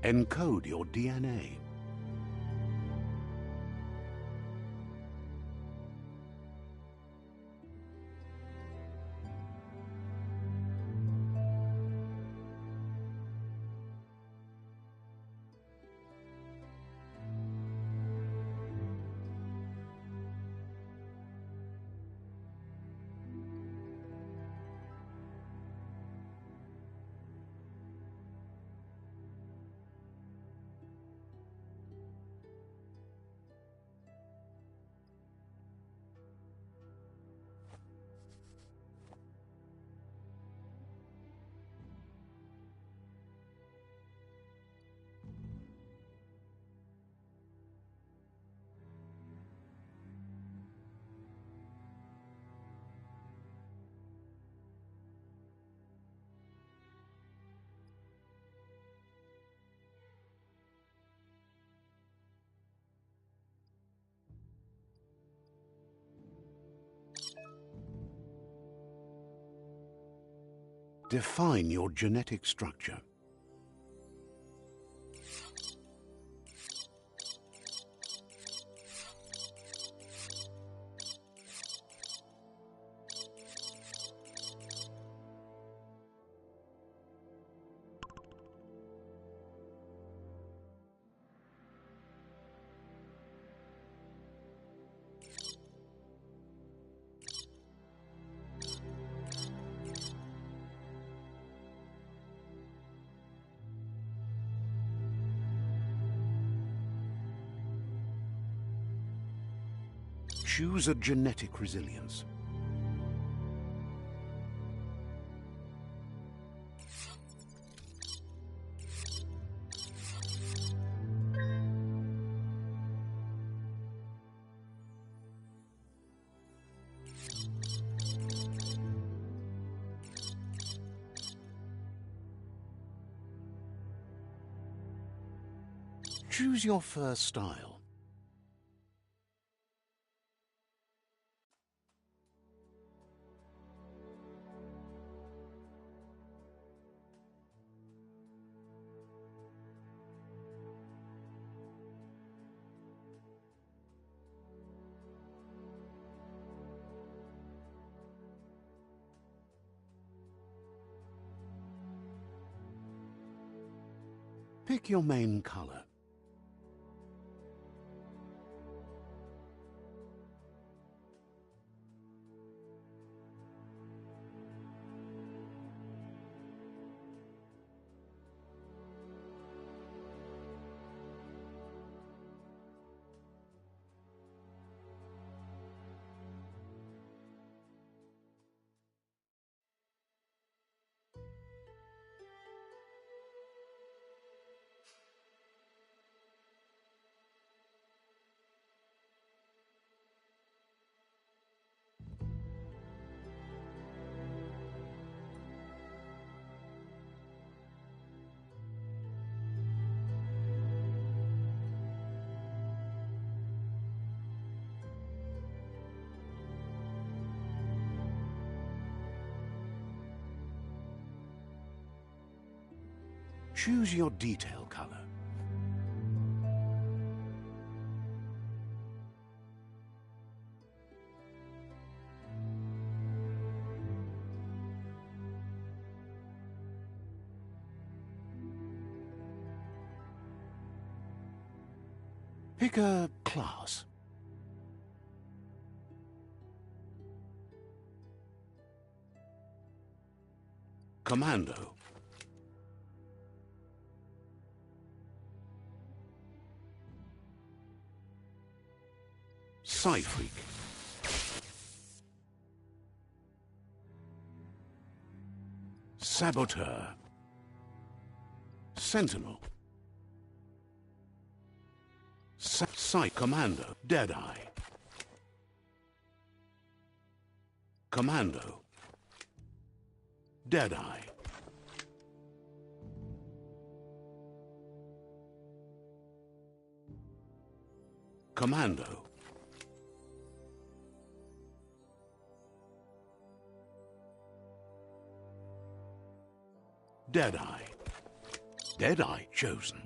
Encode your DNA. Define your genetic structure. Choose a genetic resilience. Choose your first style. Pick your main color. Choose your detail color. Pick a class. Commando. Psy-Freak. Saboteur. Sentinel. Commando. Deadeye. Commando. Deadeye. Commando. Deadeye. Deadeye chosen.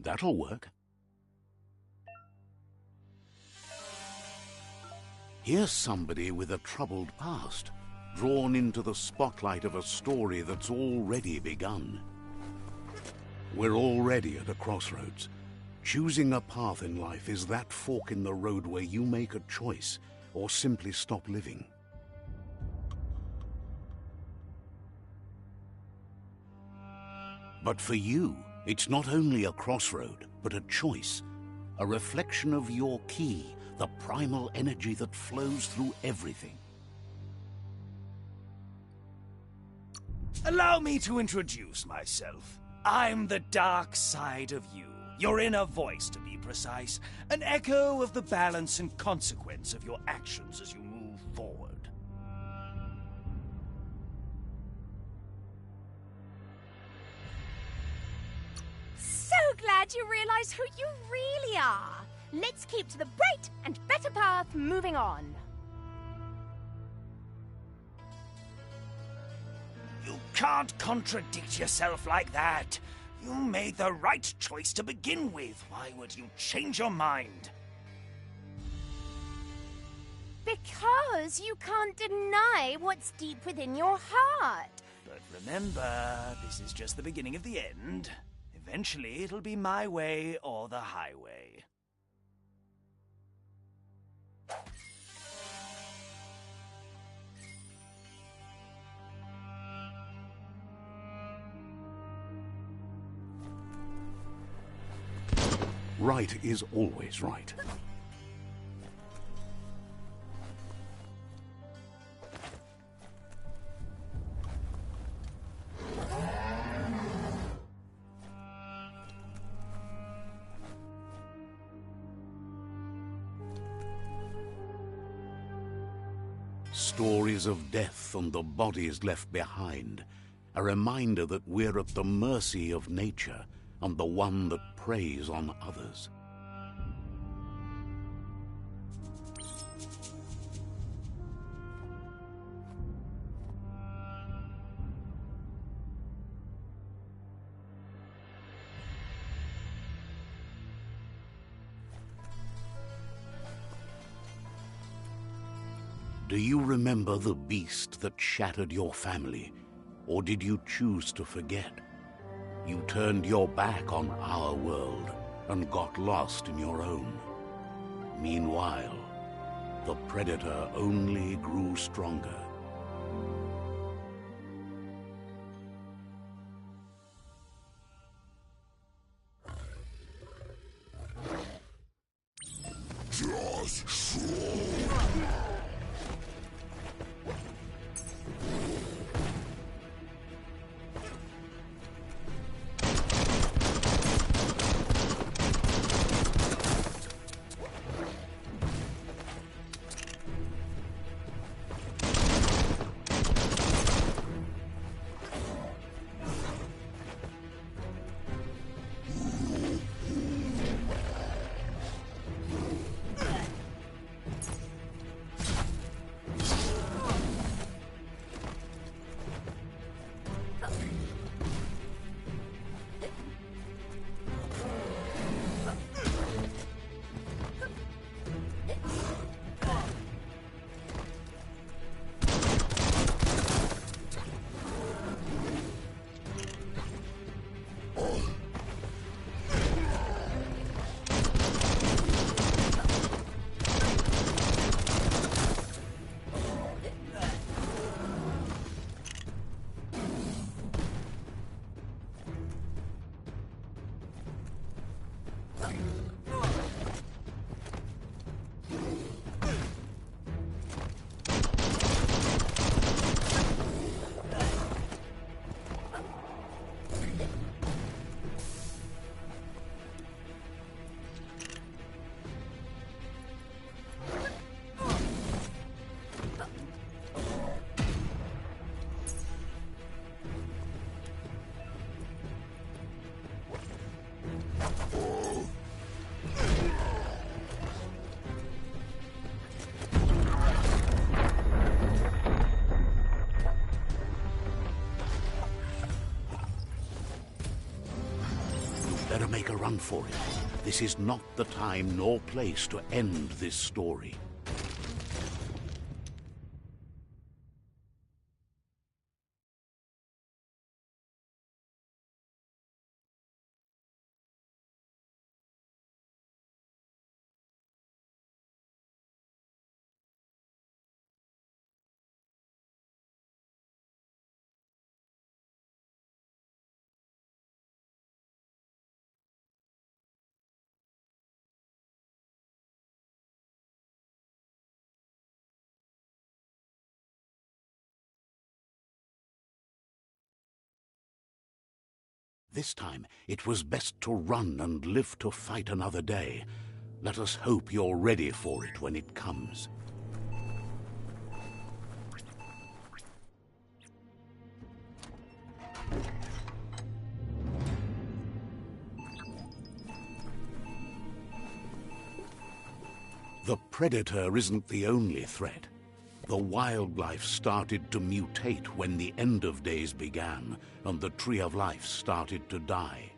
That'll work. Here's somebody with a troubled past, drawn into the spotlight of a story that's already begun. We're already at a crossroads. Choosing a path in life is that fork in the road where you make a choice or simply stop living. But for you, it's not only a crossroad, but a choice, a reflection of your key, the primal energy that flows through everything. Allow me to introduce myself. I'm the dark side of you, your inner voice to be precise, an echo of the balance and consequence of your actions as you move forward. So glad you realize who you really are. Let's keep to the bright and better path moving on. You can't contradict yourself like that. You made the right choice to begin with. Why would you change your mind? Because you can't deny what's deep within your heart. But remember, this is just the beginning of the end. Eventually, it'll be my way or the highway. Right is always right. Stories of death and the bodies left behind, a reminder that we're at the mercy of nature and the one that preys on others. Do you remember the beast that shattered your family, or did you choose to forget? You turned your back on our world and got lost in your own. Meanwhile, the predator only grew stronger. Better make a run for it. This is not the time nor place to end this story. This time, it was best to run and live to fight another day. Let us hope you're ready for it when it comes. The predator isn't the only threat. The wildlife started to mutate when the end of days began, and the Tree of Life started to die.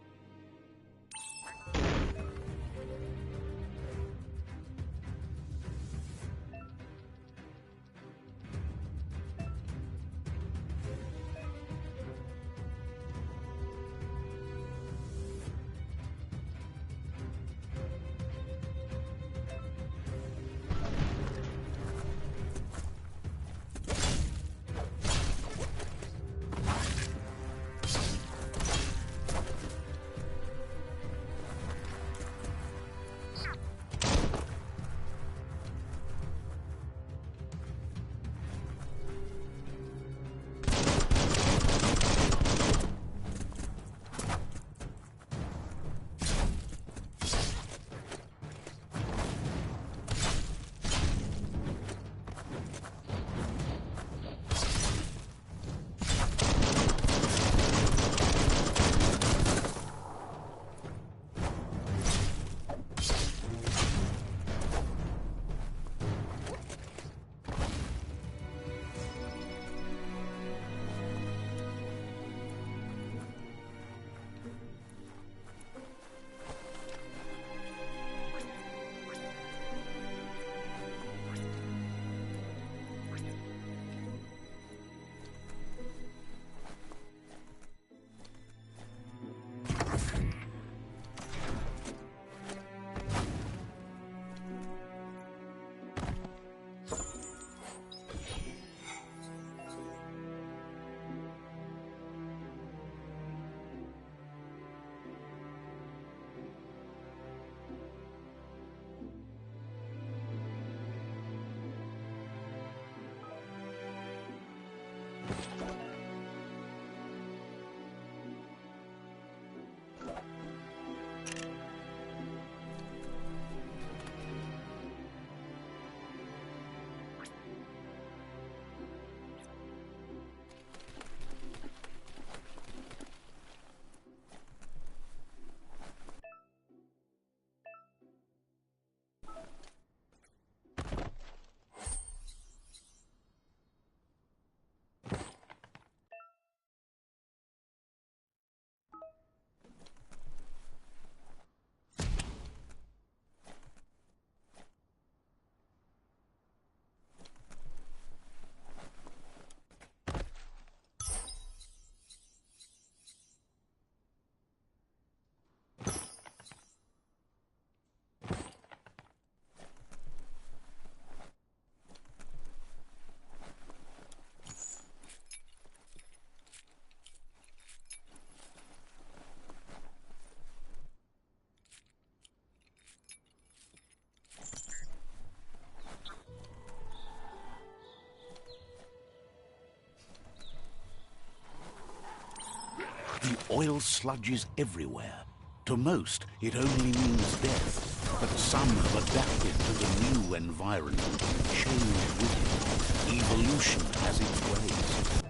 The oil sludge is everywhere. To most, it only means death, but some have adapted to the new environment and changed with it. Evolution has its ways.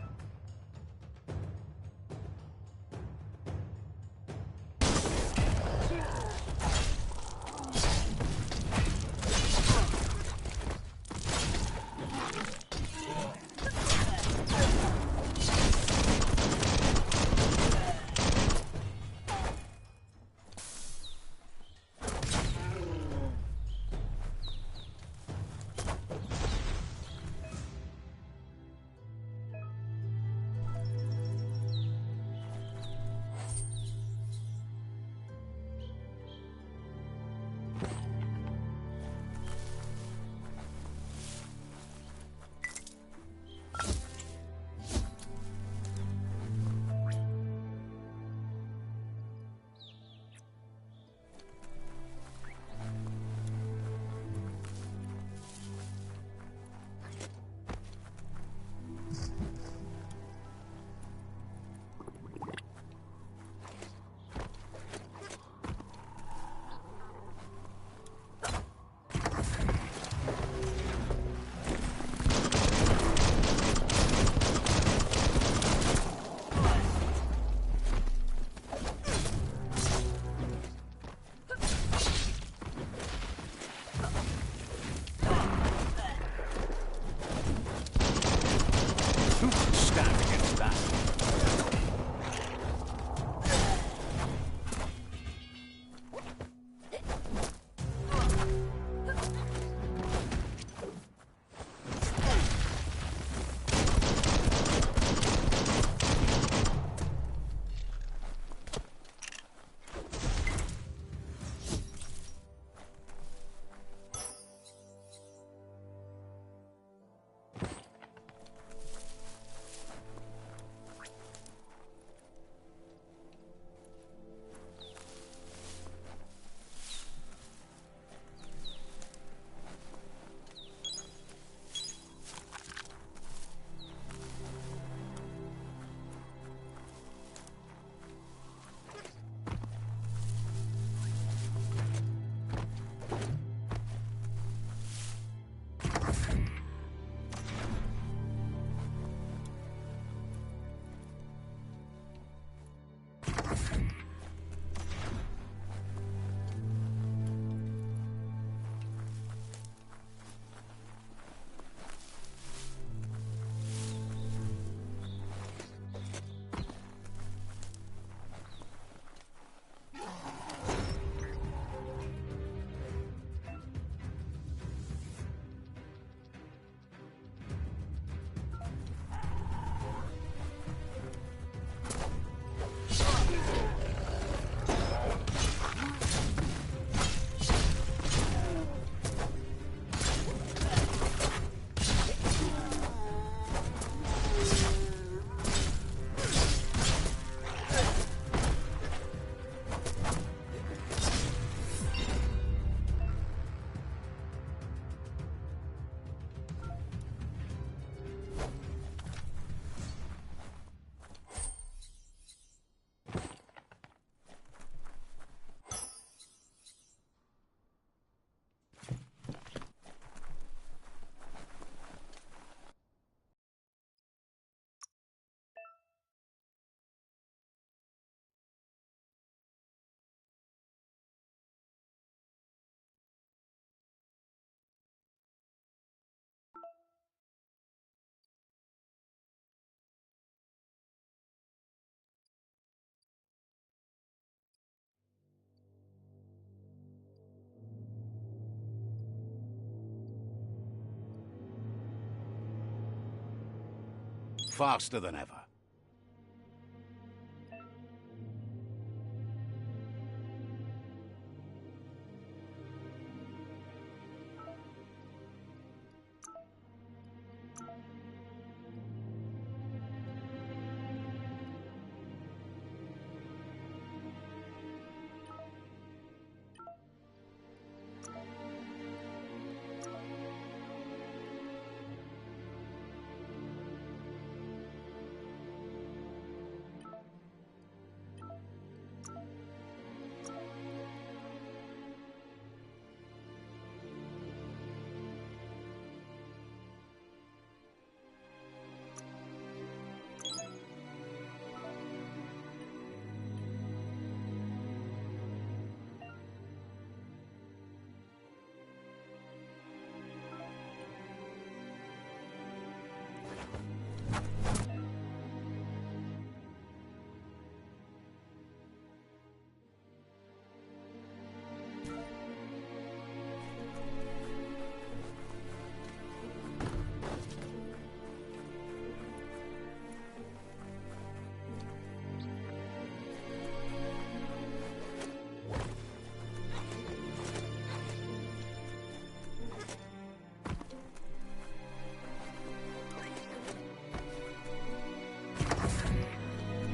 faster than ever.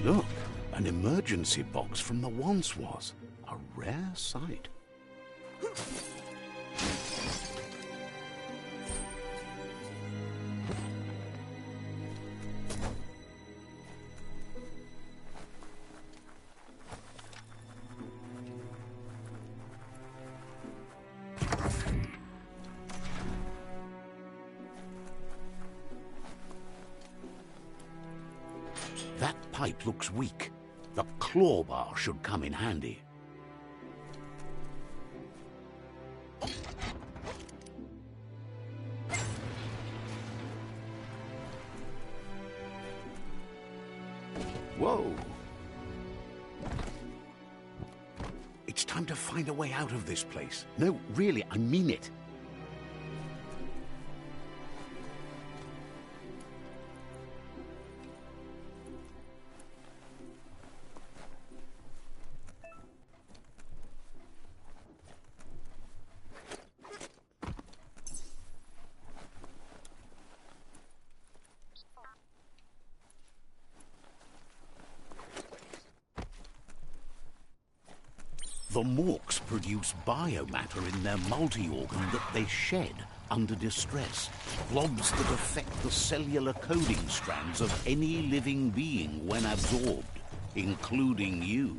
Look, an emergency box from the once was. A rare sight. That pipe looks weak. The claw bar should come in handy. Whoa! It's time to find a way out of this place. No, really, I mean it. The Morks produce biomatter in their multi-organ that they shed under distress. Blobs that affect the cellular coding strands of any living being when absorbed, including you.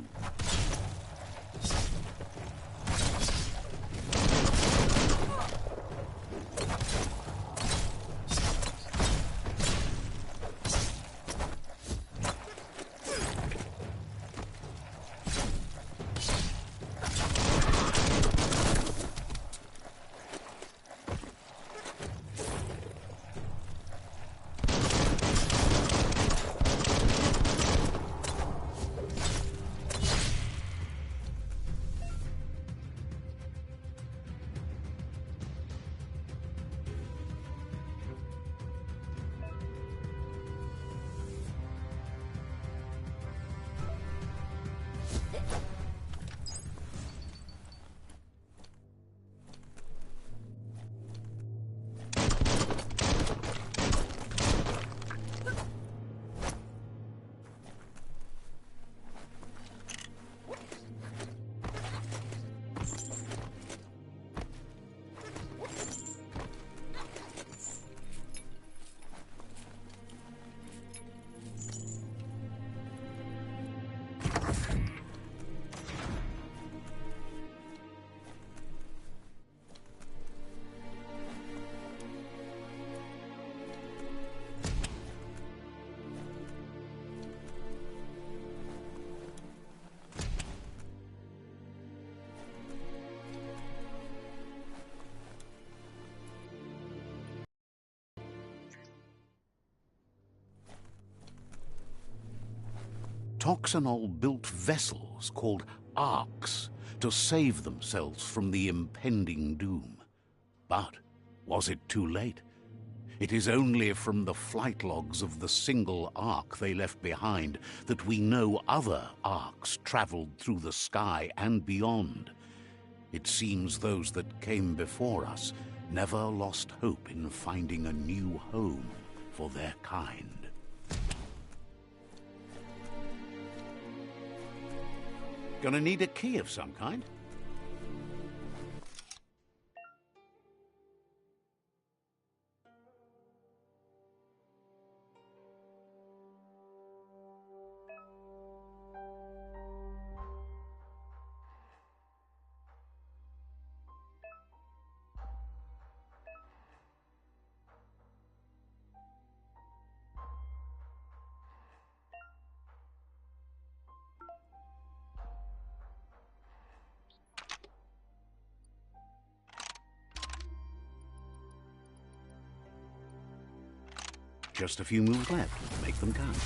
Toxanol built vessels called arks to save themselves from the impending doom. But was it too late? It is only from the flight logs of the single ark they left behind that we know other arks traveled through the sky and beyond. It seems those that came before us never lost hope in finding a new home for their kind. Gonna need a key of some kind. Just a few moves left. Make them count.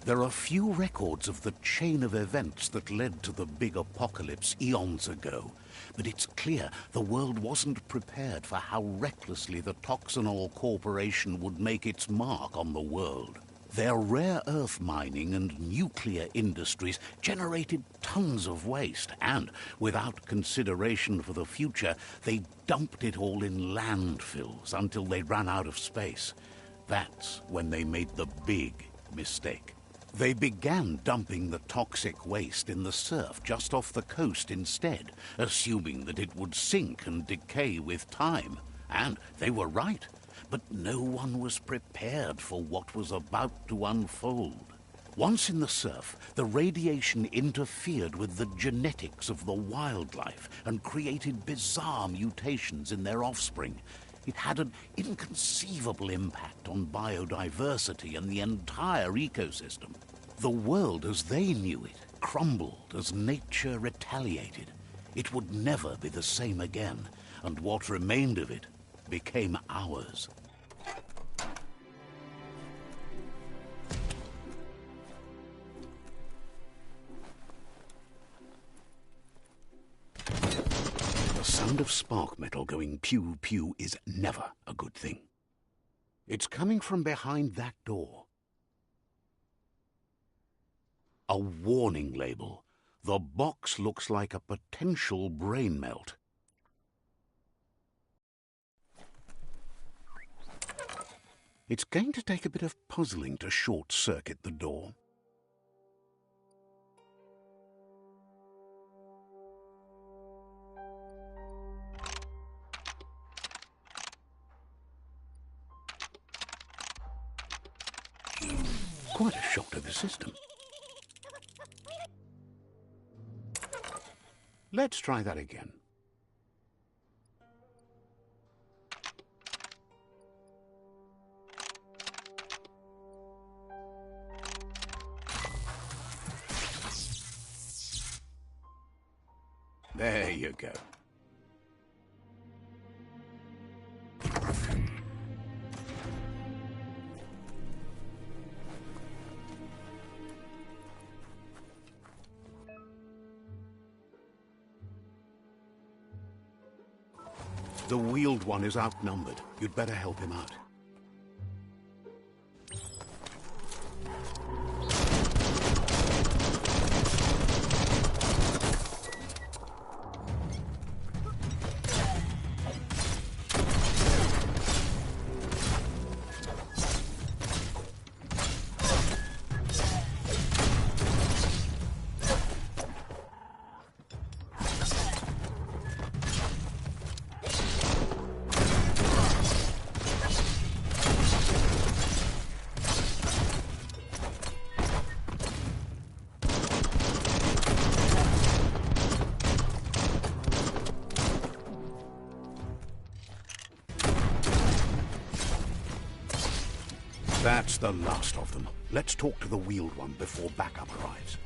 There are few records of the chain of events that led to the big apocalypse eons ago, but it's clear the world wasn't prepared for how recklessly the Toxanol Corporation would make its mark on the world. Their rare earth mining and nuclear industries generated tons of waste, and without consideration for the future, they dumped it all in landfills until they ran out of space. That's when they made the big mistake. They began dumping the toxic waste in the surf just off the coast instead, assuming that it would sink and decay with time. And they were right. But no one was prepared for what was about to unfold. Once in the surf, the radiation interfered with the genetics of the wildlife and created bizarre mutations in their offspring. It had an inconceivable impact on biodiversity and the entire ecosystem. The world as they knew it crumbled as nature retaliated. It would never be the same again, and what remained of it became ours. The sound of spark metal going pew-pew is never a good thing. It's coming from behind that door. A warning label. The box looks like a potential brain melt. It's going to take a bit of puzzling to short-circuit the door. Quite a shock to the system. Let's try that again. There you go. The wheeled one is outnumbered. You'd better help him out. That's the last of them. Let's talk to the wheeled one before backup arrives.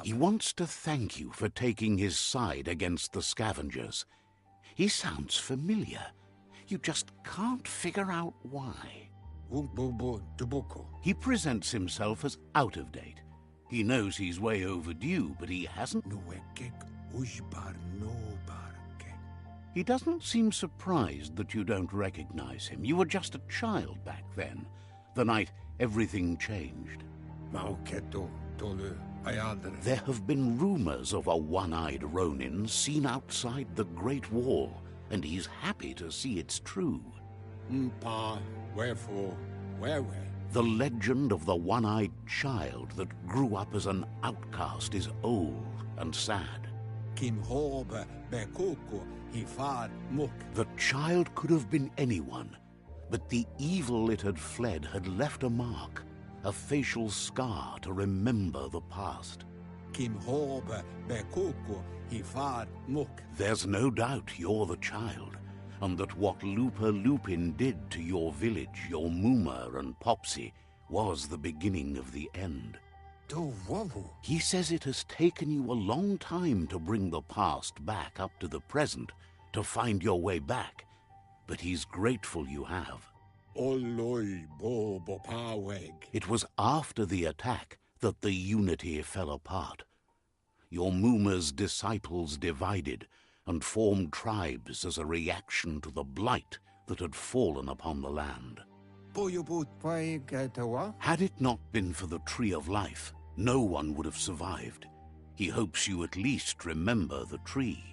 He wants to thank you for taking his side against the scavengers. He sounds familiar. You just can't figure out why. He presents himself as out of date. He knows he's way overdue, but he hasn't. He doesn't seem surprised that you don't recognize him. You were just a child back then, the night everything changed. There have been rumors of a one-eyed Ronin seen outside the Great Wall, and he's happy to see it's true. Wherefore? The legend of the one-eyed child that grew up as an outcast is old and sad. The child could have been anyone, but the evil it had fled had left a mark, a facial scar to remember the past. There's no doubt you're the child, and that what Lupa Lupin did to your village, your Muma and Popsy, was the beginning of the end. He says it has taken you a long time to bring the past back up to the present, to find your way back, but he's grateful you have. It was after the attack that the unity fell apart. Your Muma's disciples divided and formed tribes as a reaction to the blight that had fallen upon the land. Had it not been for the Tree of Life, no one would have survived. He hopes you at least remember the tree.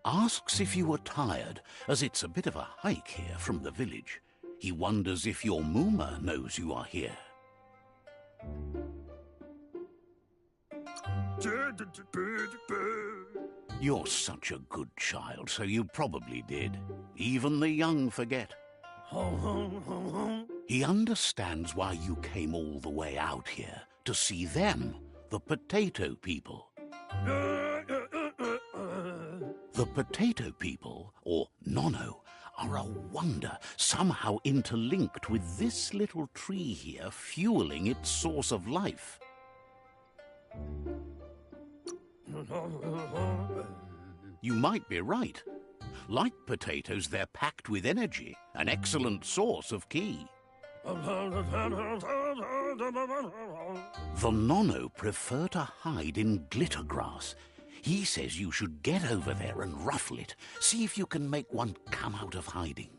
Asks if you are tired, as it's a bit of a hike here from the village. He wonders if your Muma knows you are here. You're such a good child, so you probably did. Even the young forget. He understands why you came all the way out here, to see them, the potato people. The potato people, or Nono, are a wonder, somehow interlinked with this little tree here, fueling its source of life. You might be right. Like potatoes, they're packed with energy, an excellent source of ki. The Nono prefer to hide in glitter grass. He says you should get over there and ruffle it. See if you can make one come out of hiding.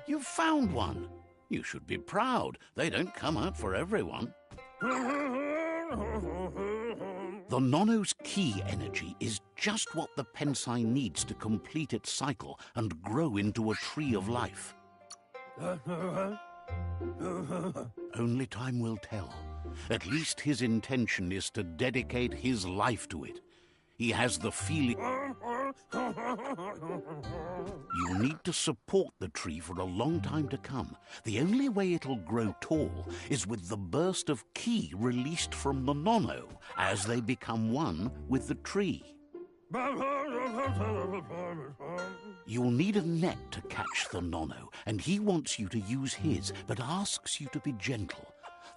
You've found one. You should be proud. They don't come out for everyone. The Nono's ki energy is just what the Pensai needs to complete its cycle and grow into a tree of life. Only time will tell. At least his intention is to dedicate his life to it. He has the feeling... You'll need to support the tree for a long time to come. The only way it'll grow tall is with the burst of ki released from the Nono as they become one with the tree. You'll need a net to catch the Nono, and he wants you to use his, but asks you to be gentle.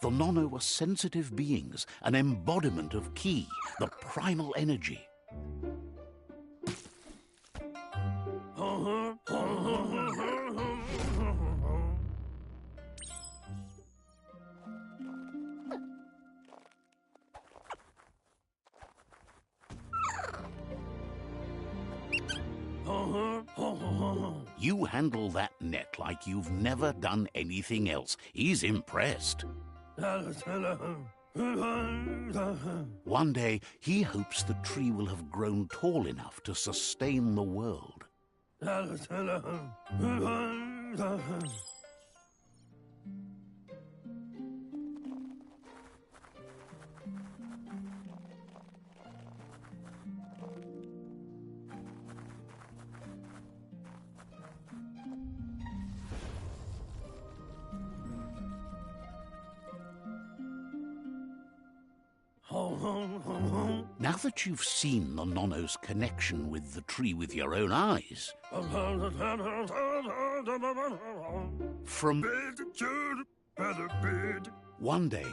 The Nono are sensitive beings, an embodiment of ki, the primal energy. You handle that net like you've never done anything else. He's impressed. One day, he hopes the tree will have grown tall enough to sustain the world. Now that you've seen the Nonno's connection with the tree with your own eyes, from one day,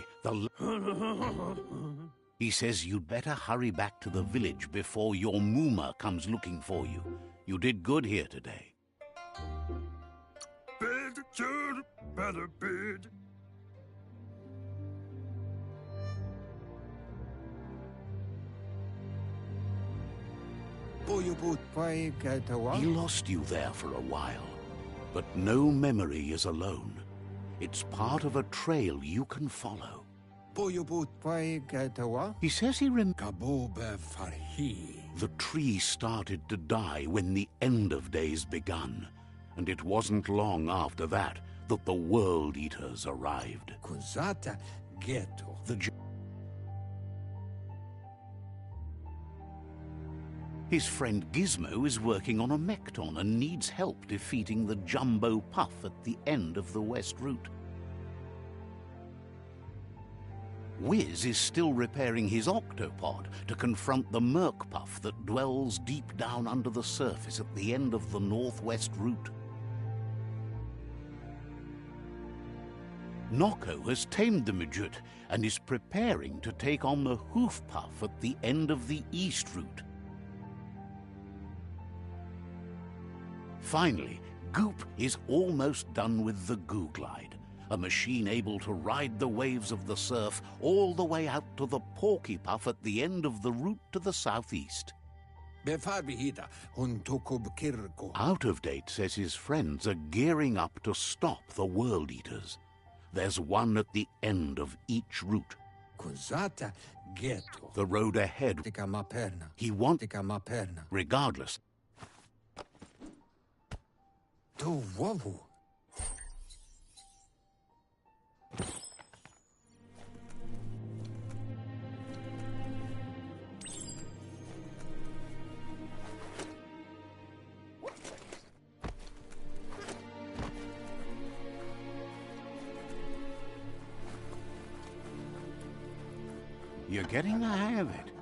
he says you'd better hurry back to the village before your Mooma comes looking for you. You did good here today. He lost you there for a while, but no memory is alone. It's part of a trail you can follow. He says he the tree started to die when the end of days begun, and it wasn't long after that that the World Eaters arrived. His friend Gizmo is working on a Mekton and needs help defeating the Jumbo Puff at the end of the West Route. Wiz is still repairing his Octopod to confront the Merc Puff that dwells deep down under the surface at the end of the Northwest Route. Nocco has tamed the Midget and is preparing to take on the Hoof Puff at the end of the East Route. Finally, Goop is almost done with the Goo Glide, a machine able to ride the waves of the surf all the way out to the Porky Puff at the end of the route to the southeast. Out of Date says his friends are gearing up to stop the World Eaters. There's one at the end of each route. The road ahead. He wants, regardless. You're getting the hang of it.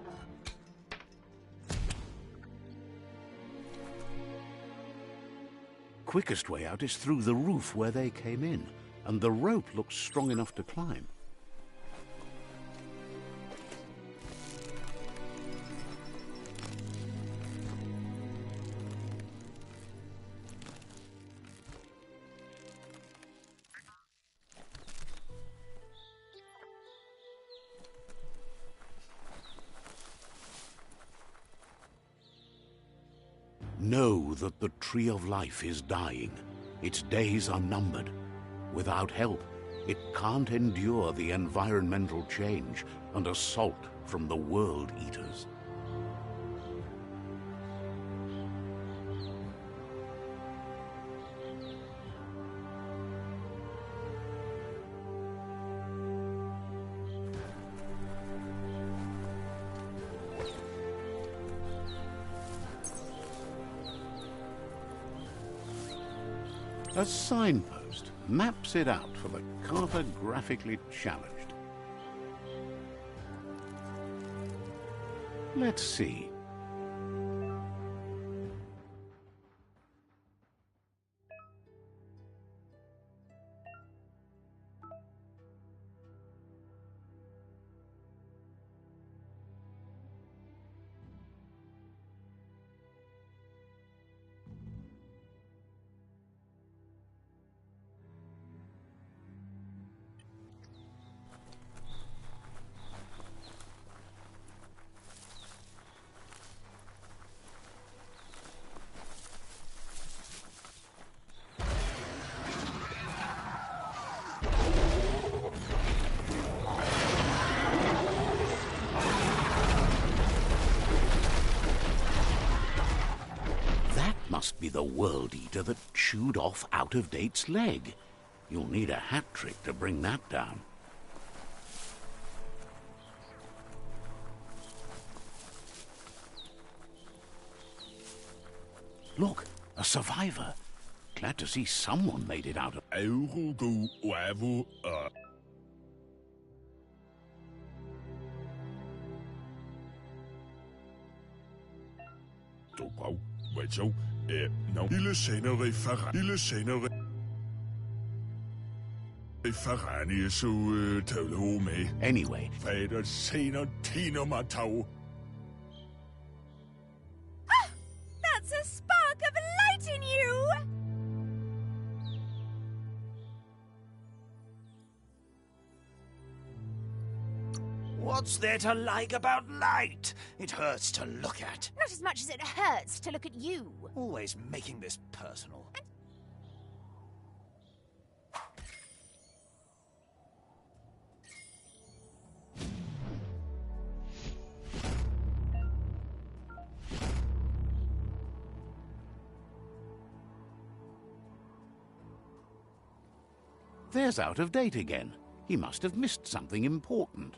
Quickest way out is through the roof where they came in, and the rope looks strong enough to climb. Know that the Tree of Life is dying. Its days are numbered. Without help, it can't endure the environmental change and assault from the World Eaters. A signpost maps it out for the cartographically challenged. Let's see. must be the World Eater that chewed off Out-of-Date's leg. You'll need a hat trick to bring that down. Look, a survivor. Glad to see someone made it out of... Anyway, That's a spark of light in you! What's there to like about light? It hurts to look at. Not as much as it hurts to look at you. Always making this personal. there's Out-of-Date again. He must have missed something important.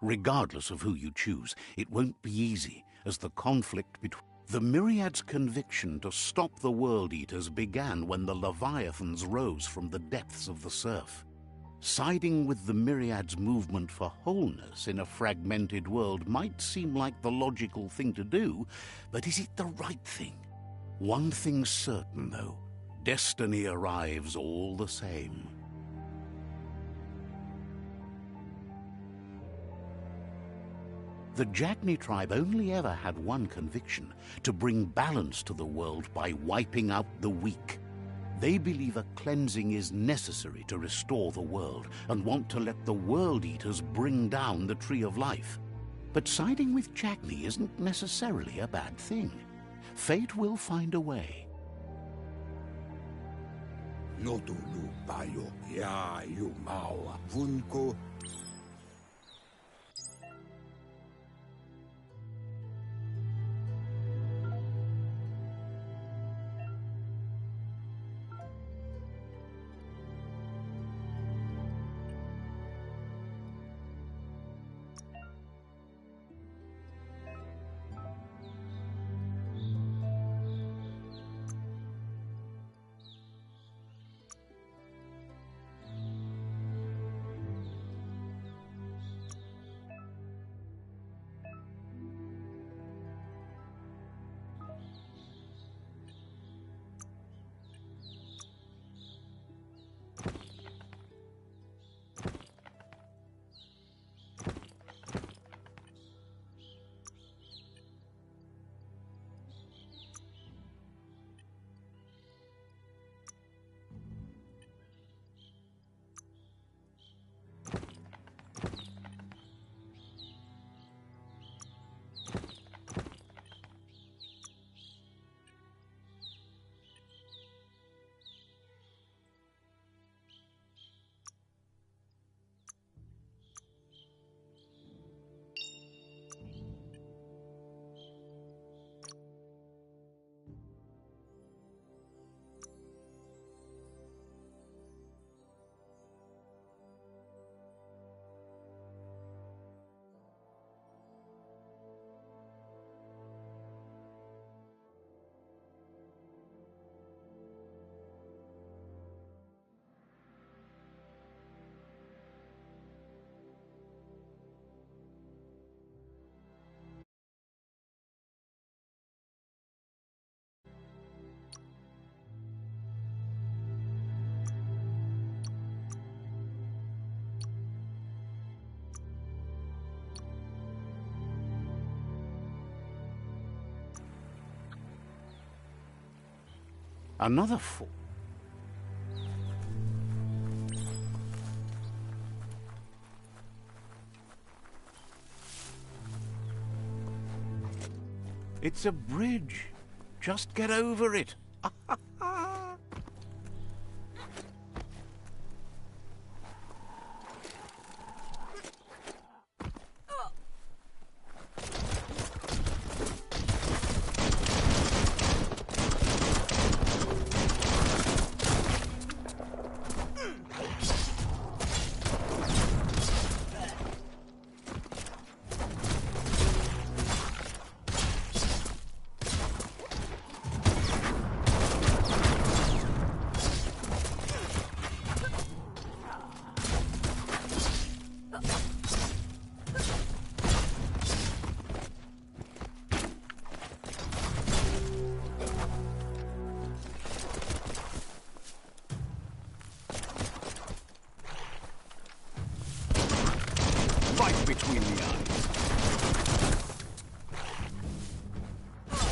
Regardless of who you choose, it won't be easy, as the conflict between... The Myriad's conviction to stop the World Eaters began when the Leviathans rose from the depths of the surf. Siding with the Myriad's movement for wholeness in a fragmented world might seem like the logical thing to do, but is it the right thing? One thing's certain, though. Destiny arrives all the same. The Jagni tribe only ever had one conviction: to bring balance to the world by wiping out the weak. They believe a cleansing is necessary to restore the world and want to let the World Eaters bring down the Tree of Life. But siding with Jagni isn't necessarily a bad thing. Fate will find a way. Another four. It's a bridge. Just get over it.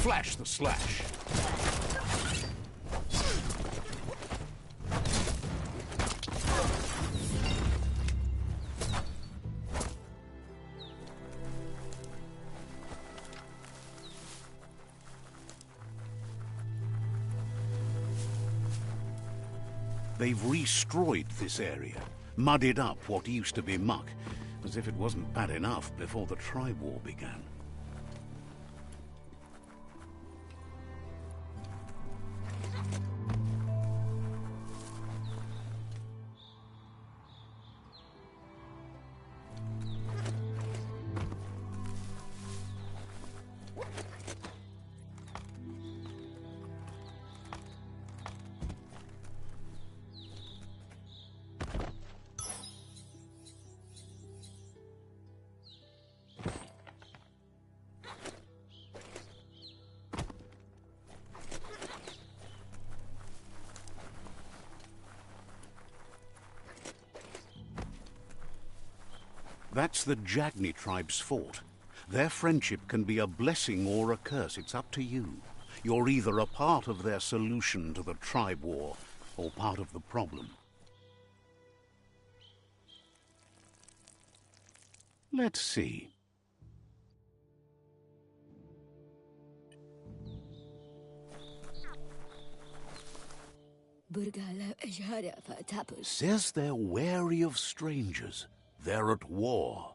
Flash the slash. They've restroyed this area, muddied up what used to be muck, as if it wasn't bad enough before the tribe war began. That's the Jagni tribe's fort. Their friendship can be a blessing or a curse. It's up to you. You're either a part of their solution to the tribe war, or part of the problem. Let's see. Says they're wary of strangers. They're at war.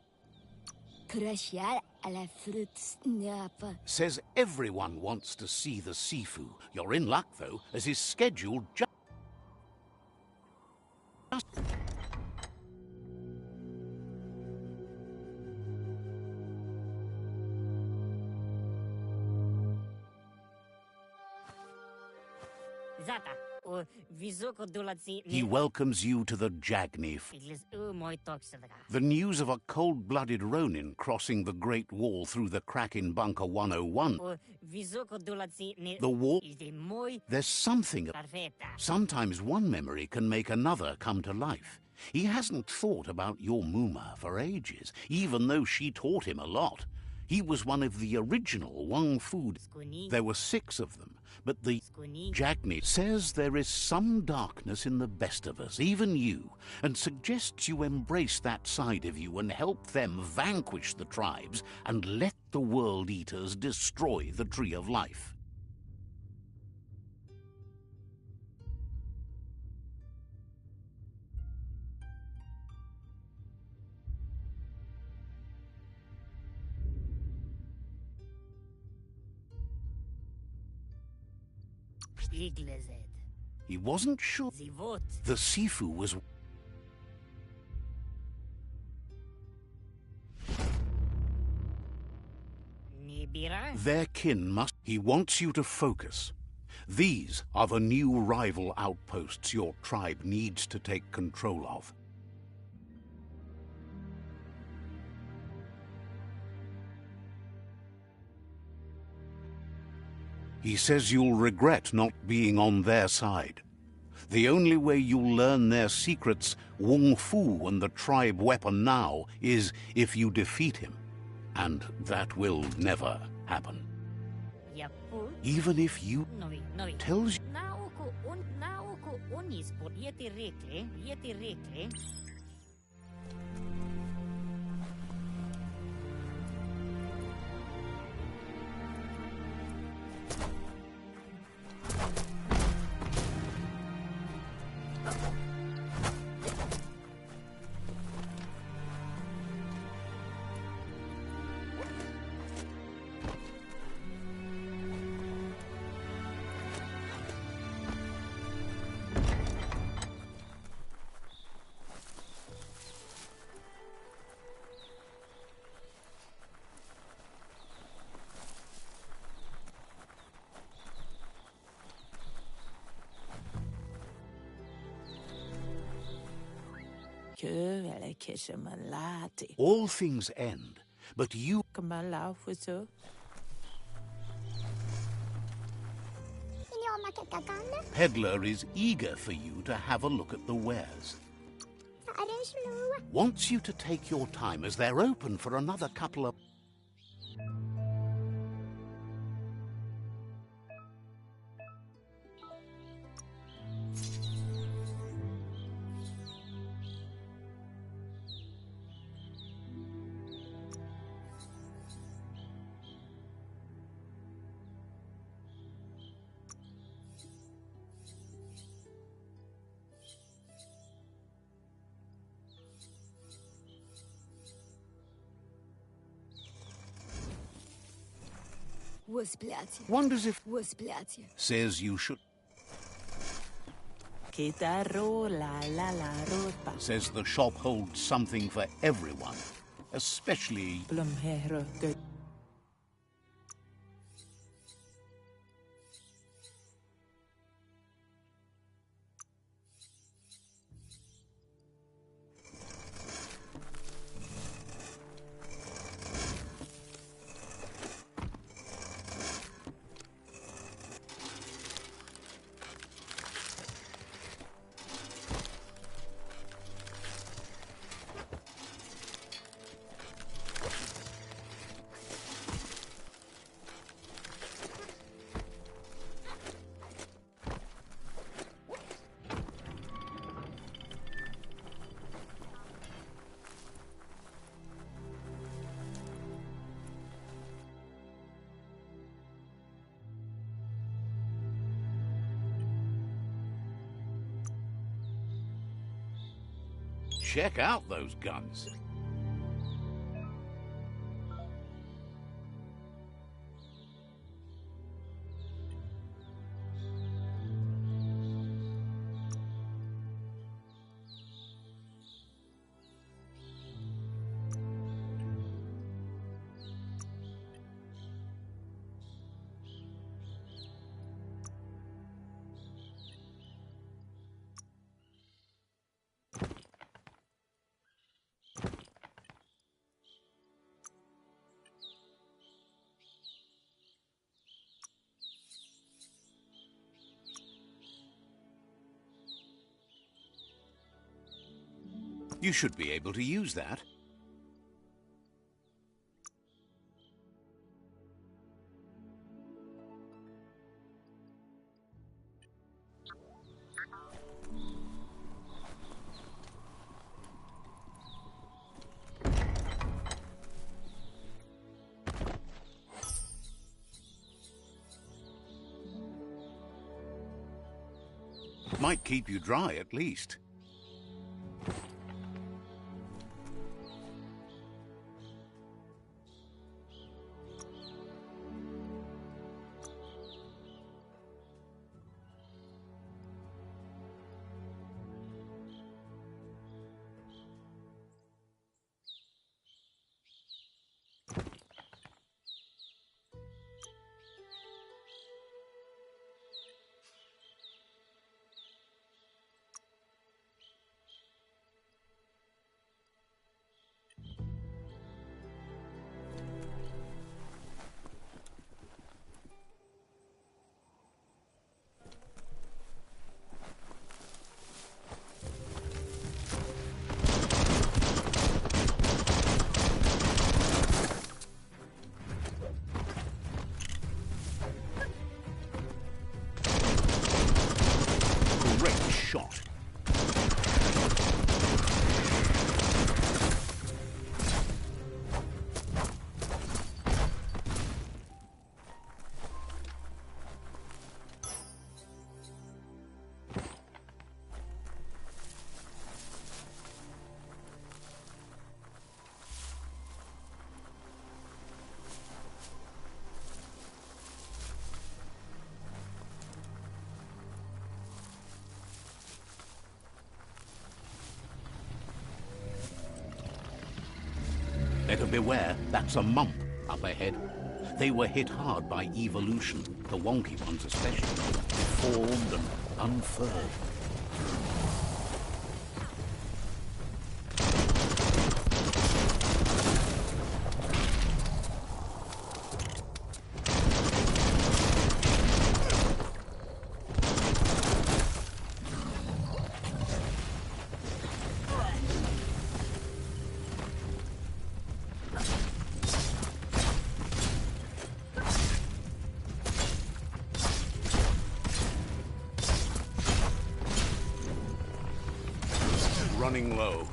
Says everyone wants to see the Sifu. You're in luck, though, as is scheduled just... He welcomes you to the Jagni. The news of a cold-blooded Ronin crossing the Great Wall through the crack in Bunker 101. The wall... There's something... Sometimes one memory can make another come to life. He hasn't thought about your Muma for ages, even though she taught him a lot. He was one of the original Wang Fu. There were 6 of them, but the Jagni says there is some darkness in the best of us, even you, and suggests you embrace that side of you and help them vanquish the tribes and let the World Eaters destroy the Tree of Life. He wasn't sure. The Sifu was... Their kin must... He wants you to focus. These are the new rival outposts your tribe needs to take control of. He says you'll regret not being on their side. The only way you'll learn their secrets, Wung Fu and the tribe weapon now, is if you defeat him. And that will never happen. Even if you tells you... All things end, but you... Peddler is eager for you to have a look at the wares. Wants you to take your time as they're open for another couple of... Воспляти. Wonders if... Воспляти. Says you should... Kitaro la la la ropa. Says the shop holds something for everyone. Especially... Blomhero. Check out those guns. You should be able to use that. Might keep you dry, at least. Great shot. Better beware, that's a mump up ahead. They were hit hard by evolution, the wonky ones especially, deformed and unfurled. Running low.